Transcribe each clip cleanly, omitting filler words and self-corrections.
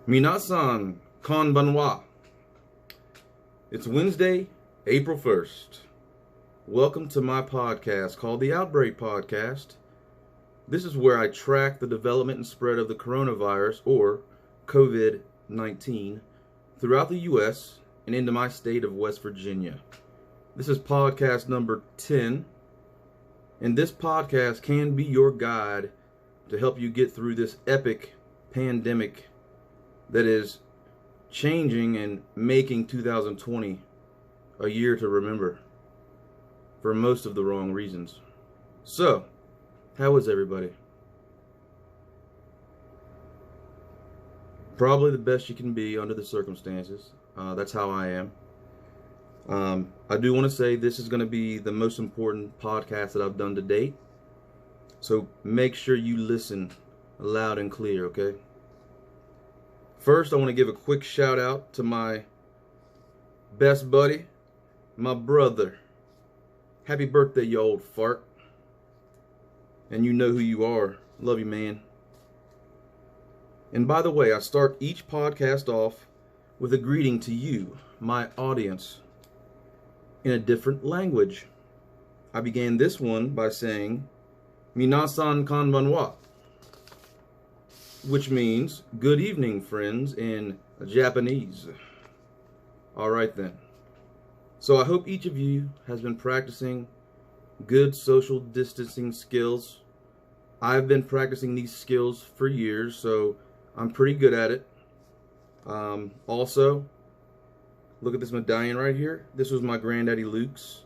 Minasan konbanwa. It's Wednesday, April 1st. Welcome to my podcast called the Outbreak Podcast. This is where I track the development and spread of the coronavirus, or COVID-19, throughout the U.S. and into my state of West Virginia. This is podcast number 10, and this podcast can be your guide to help you get through this epic pandemic that is changing and making 2020 a year to remember for most of the wrong reasons. So, how is everybody? Probably the best you can be under the circumstances. That's how I am. I do want to say this is going to be the most important podcast that I've done to date. So make sure you listen loud and clear, okay? First, I want to give a quick shout out to my best buddy, my brother. Happy birthday, you old fart. And you know who you are. Love you, man. And by the way, I start each podcast off with a greeting to you, my audience, in a different language. I began this one by saying, Minasan konbanwa, which means good evening, friends, in Japanese. Alright then. So I hope each of you has been practicing good social distancing skills. I've been practicing these skills for years, so I'm pretty good at it. Also, look at this medallion right here. This was my granddaddy Luke's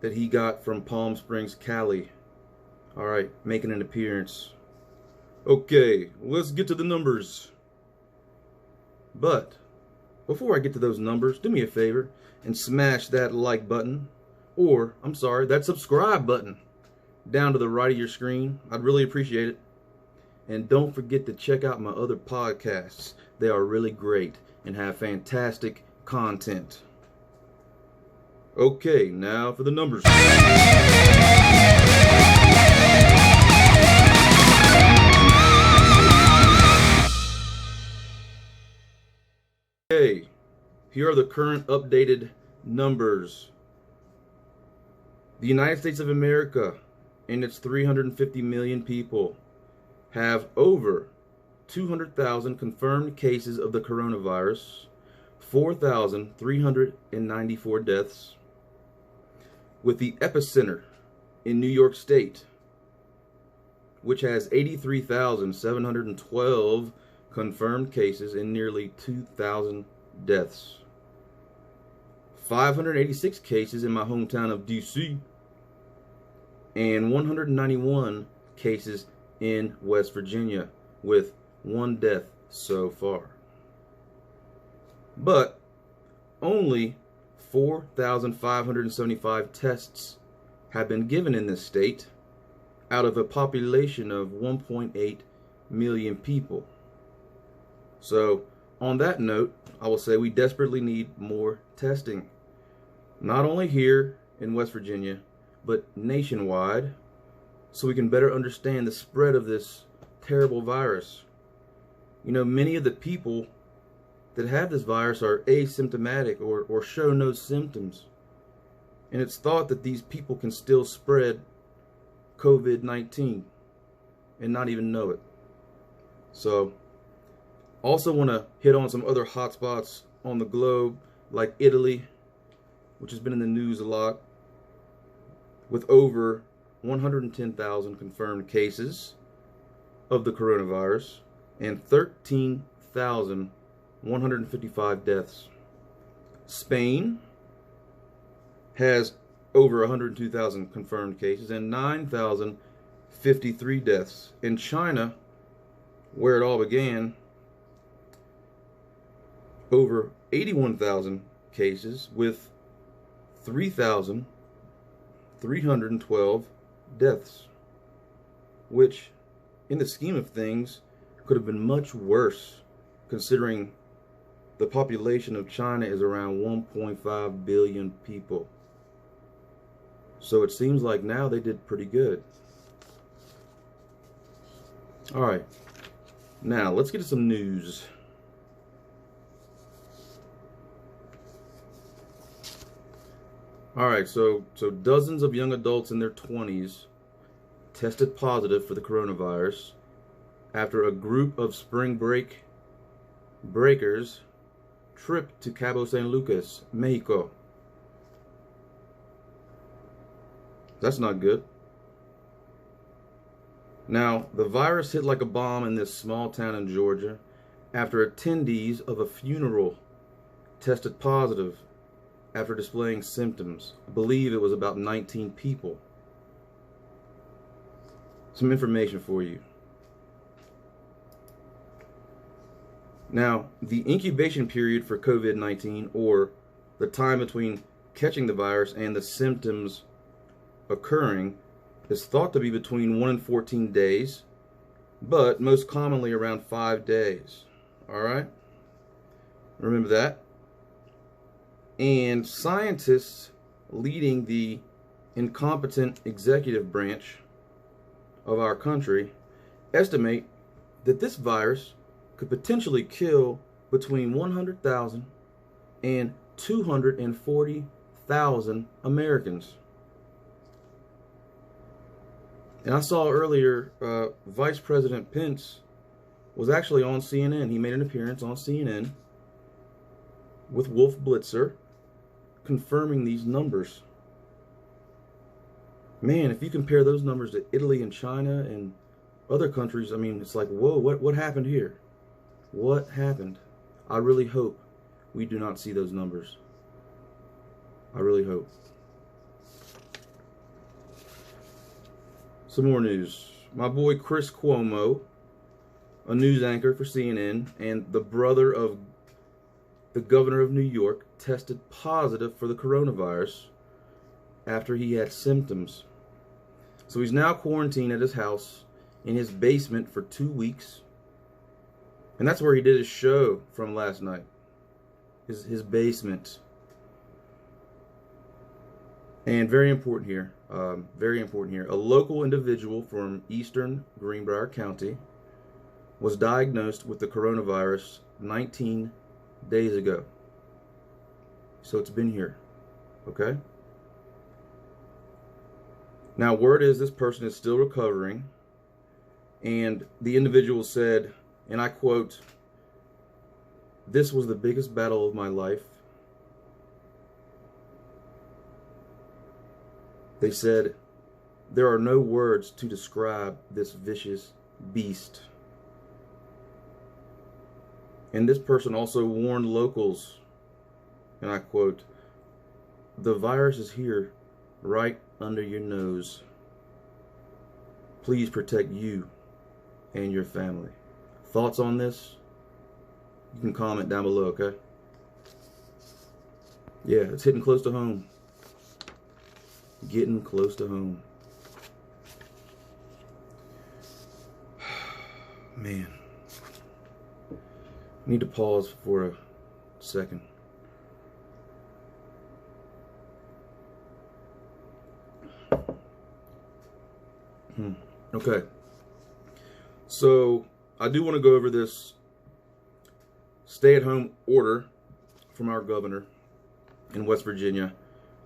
that he got from Palm Springs, Cali. Alright, making an appearance. Okay, let's get to the numbers. But before I get to those numbers, do me a favor and smash that like button, or, I'm sorry, that subscribe button down to the right of your screen. I'd really appreciate it. And don't forget to check out my other podcasts. They are really great and have fantastic content. Okay, now for the numbers. Okay, here are the current updated numbers. The United States of America and its 350 million people have over 200,000 confirmed cases of the coronavirus, 4,394 deaths, with the epicenter in New York State, which has 83,712 confirmed cases and nearly 2,000 deaths. 586 cases in my hometown of DC, and 191 cases in West Virginia, with 1 death so far. But only 4,575 tests have been given in this state out of a population of 1.8 million people. So, on that note, I will say we desperately need more testing. Not only here in West Virginia, but nationwide, so we can better understand the spread of this terrible virus. You know, many of the people that have this virus are asymptomatic or show no symptoms. And it's thought that these people can still spread COVID-19 and not even know it. So, also want to hit on some other hotspots on the globe, like Italy, which has been in the news a lot, with over 110,000 confirmed cases of the coronavirus and 13,155 deaths. Spain has over 102,000 confirmed cases and 9,053 deaths. In China, where it all began, over 81,000 cases with 3,312 deaths, which in the scheme of things could have been much worse, considering the population of China is around 1.5 billion people. So it seems like now they did pretty good. Alright, now let's get to some news. All right, so dozens of young adults in their 20s tested positive for the coronavirus after a group of spring break breakers tripped to Cabo San Lucas, Mexico. That's not good. Now, the virus hit like a bomb in this small town in Georgia after attendees of a funeral tested positive after displaying symptoms. I believe it was about 19 people. Some information for you. Now, the incubation period for COVID-19, or the time between catching the virus and the symptoms occurring, is thought to be between 1 and 14 days, but most commonly around 5 days. All right? Remember that. And scientists leading the incompetent executive branch of our country estimate that this virus could potentially kill between 100,000 and 240,000 Americans. And I saw earlier Vice President Pence was actually on CNN. He made an appearance on CNN with Wolf Blitzer confirming these numbers. Man, if you compare those numbers to Italy and China and other countries, I mean, it's like, whoa, what happened here? What happened? I really hope we do not see those numbers. I really hope. Some more news. My boy Chris Cuomo, a news anchor for CNN, and the brother of the governor of New York, tested positive for the coronavirus after he had symptoms. So he's now quarantined at his house in his basement for 2 weeks. And that's where he did his show from last night. His basement. And very important here. A local individual from eastern Greenbrier County was diagnosed with the coronavirus 19 days ago. So it's been here. Okay? Now, word is this person is still recovering. And the individual said, and I quote, "This was the biggest battle of my life." They said, "There are no words to describe this vicious beast." And this person also warned locals, and I quote, "The virus is here, right under your nose. Please protect you and your family." Thoughts on this? You can comment down below, okay? Yeah, it's hitting close to home. Getting close to home. Man. I need to pause for a second. Okay. So, I do want to go over this stay-at-home order from our governor in West Virginia.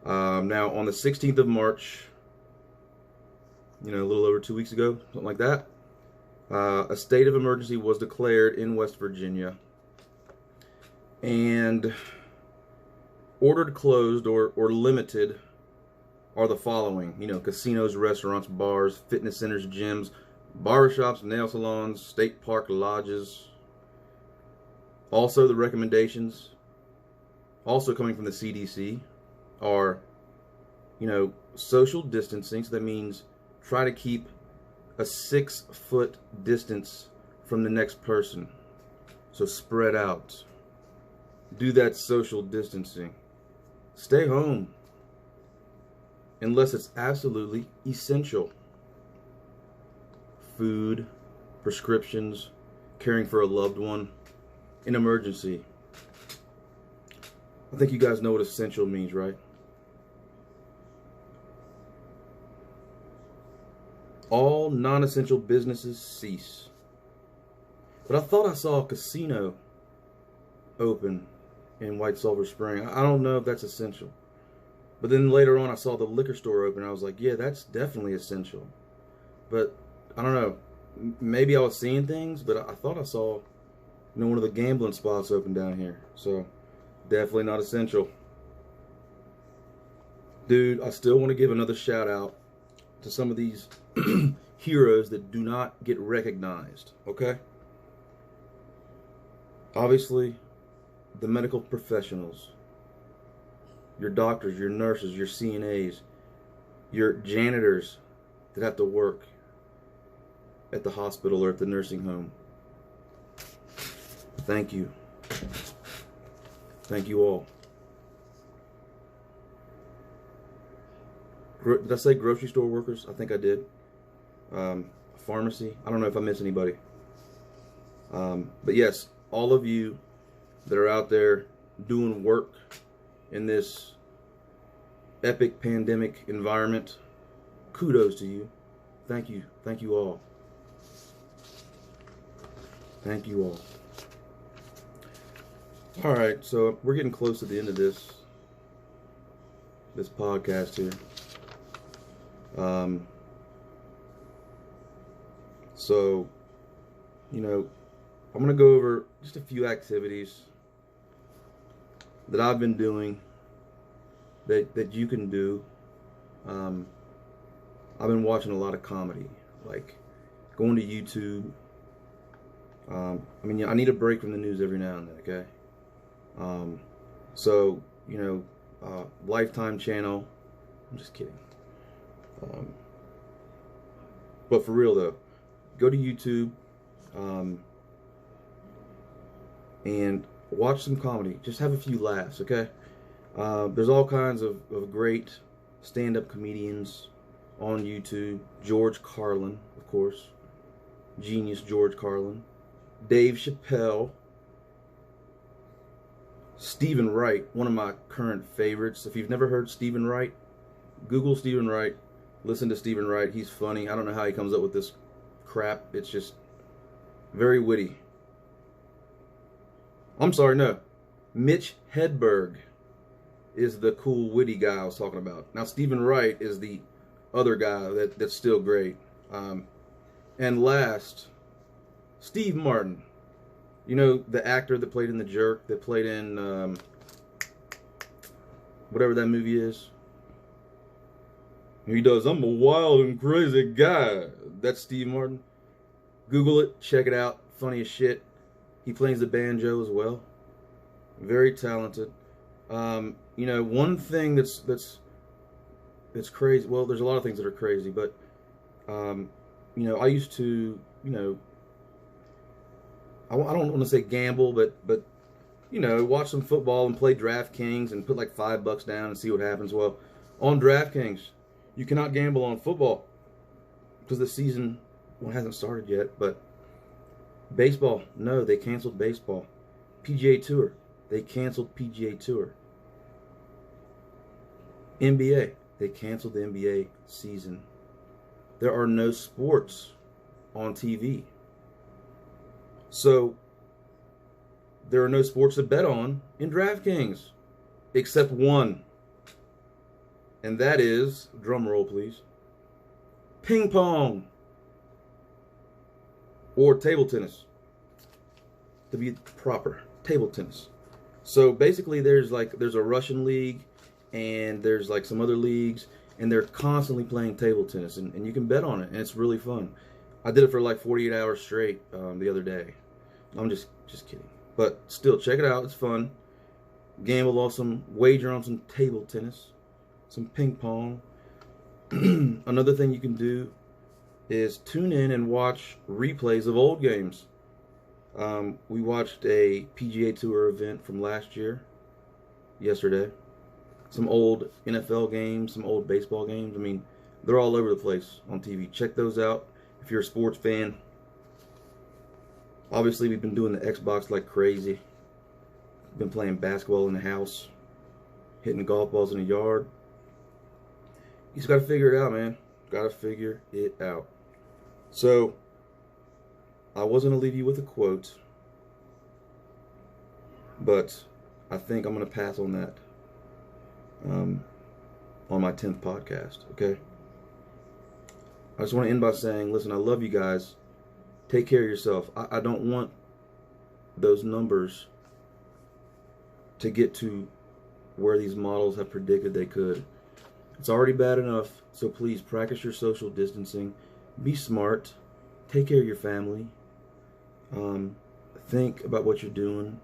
Now, on the 16th of March, a little over 2 weeks ago, something like that, a state of emergency was declared in West Virginia. And ordered closed or limited are the following. Casinos, restaurants, bars, fitness centers, gyms, barbershops, nail salons, state park lodges. Also, the recommendations, also coming from the CDC, are, social distancing. So that means try to keep a 6-foot distance from the next person. So spread out. Do that social distancing. Stay home unless it's absolutely essential. Food, prescriptions, caring for a loved one, an emergency. I think you guys know what essential means, right? All non-essential businesses cease. But I thought I saw a casino open in White Sulphur Spring. I don't know if that's essential. But then later on, I saw the liquor store open. I was like, yeah, that's definitely essential. But I don't know. Maybe I was seeing things, but I thought I saw, one of the gambling spots open down here. So definitely not essential. Dude, I still want to give another shout out to some of these heroes that do not get recognized, okay? Obviously, the medical professionals, your doctors, your nurses, your CNAs, your janitors that have to work at the hospital or at the nursing home. Thank you. Thank you all. Did I say grocery store workers? I think I did. Pharmacy. I don't know if I missed anybody. But yes, all of you that are out there doing work in this epic pandemic environment, kudos to you. Thank you. Thank you all. Thank you all. All right, so we're getting close to the end of this podcast here. So, I'm going to go over just a few activities that I've been doing that you can do. I've been watching a lot of comedy, like going to YouTube. I need a break from the news every now and then, okay? So, Lifetime channel. I'm just kidding. But for real though, go to YouTube and watch some comedy. Just have a few laughs, okay? There's all kinds of great stand-up comedians on YouTube. George Carlin, of course. Genius George Carlin. Dave Chappelle. Stephen Wright, one of my current favorites. If you've never heard Stephen Wright, Google Stephen Wright. Listen to Stephen Wright. He's funny. I don't know how he comes up with this crap. It's just very witty. I'm sorry, no. Mitch Hedberg is the cool, witty guy I was talking about. Now, Stephen Wright is the other guy that's still great. And last, Steve Martin. The actor that played in The Jerk, that played in whatever that movie is. He does, I'm a wild and crazy guy. That's Steve Martin. Google it, check it out. Funny as shit. He plays the banjo as well. Very talented. One thing that's crazy. Well, there's a lot of things that are crazy, but I used to, I don't want to say gamble, but watch some football and play DraftKings and put like $5 down and see what happens. Well, on DraftKings, you cannot gamble on football because the season hasn't started yet. But baseball, no, they canceled baseball. PGA Tour, they canceled PGA Tour. NBA, they canceled the NBA season. There are no sports on TV. So, there are no sports to bet on in DraftKings, except one. And that is, drum roll please, ping pong. Or table tennis. To be proper, table tennis. So basically there's a Russian league, and there's like some other leagues, and they're constantly playing table tennis, and you can bet on it, and it's really fun. I did it for like 48 hours straight the other day. I'm just kidding. But still, check it out. It's fun. Gamble on some, wager on some table tennis, some ping pong. Another thing you can do is tune in and watch replays of old games. We watched a PGA Tour event from last year, yesterday. Some old NFL games, some old baseball games. I mean, they're all over the place on TV. Check those out if you're a sports fan. Obviously, we've been doing the Xbox like crazy. Been playing basketball in the house, hitting golf balls in the yard. You just got to figure it out, man. Got to figure it out. So, I was going to leave you with a quote, but I think I'm going to pass on that. on my 10th podcast, okay? I just want to end by saying, listen, I love you guys. Take care of yourself. I don't want those numbers to get to where these models have predicted they could. It's already bad enough, so please practice your social distancing. Be smart. Take care of your family. Think about what you're doing.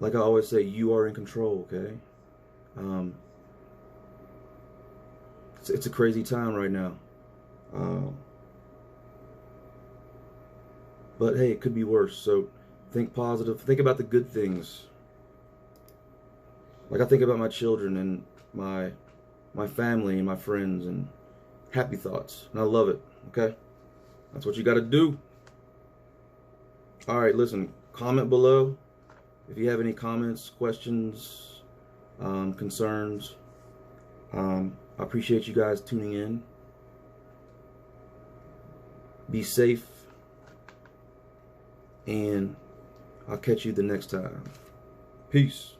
Like I always say, you are in control, okay? It's a crazy time right now. But hey, it could be worse, so think positive. Think about the good things. Like I think about my children and my family and my friends, and happy thoughts. And I love it, okay? That's what you got to do. All right, listen, comment below if you have any comments, questions, concerns. I appreciate you guys tuning in. Be safe, and I'll catch you the next time. Peace.